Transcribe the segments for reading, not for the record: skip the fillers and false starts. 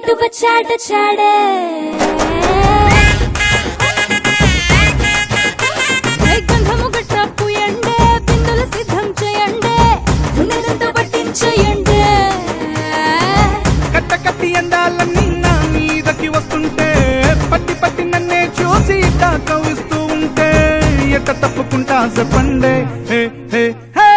అంటూ వచ్చాడే గంధము గట్ట పూయండే బిందులు సిద్ధం చేయండే ఉన్నదంతా పట్టించేయండే కట్ట కట్టి అందాలన్నీ నా మీదకి వస్తుంటే పట్టి పట్టి నన్నే చూసి కవిస్తూ ఉంటే ఎట్ట తప్పుకుంటా చెప్పండే హే హే హే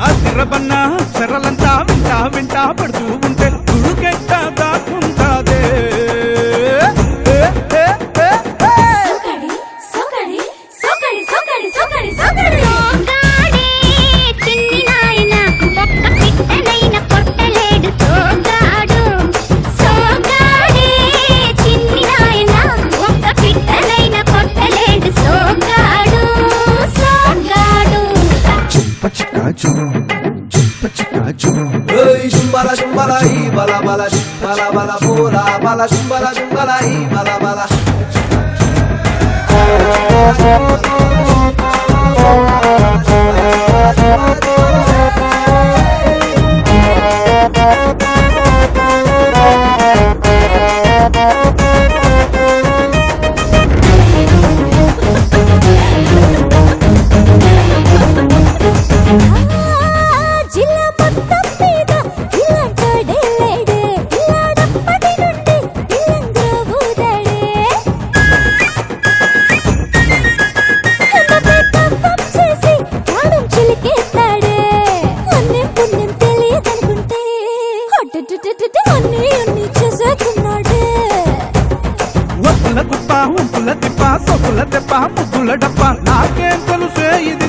అదిరబన్నా చెరలంతా వింటా వింటా పడుతూ ఉంటే గుడుకెట్ట దాక్కుంటాదే Jumbala jumbala hi bala bala bala bala bola bala jumbala jumbala hi bala bala ఒప్పుల కుప్ప ఉప్పుల తిప్ప సొప్పుల తెప్ప ముద్దుల డప్ప నాకేం తెలుసే ఇది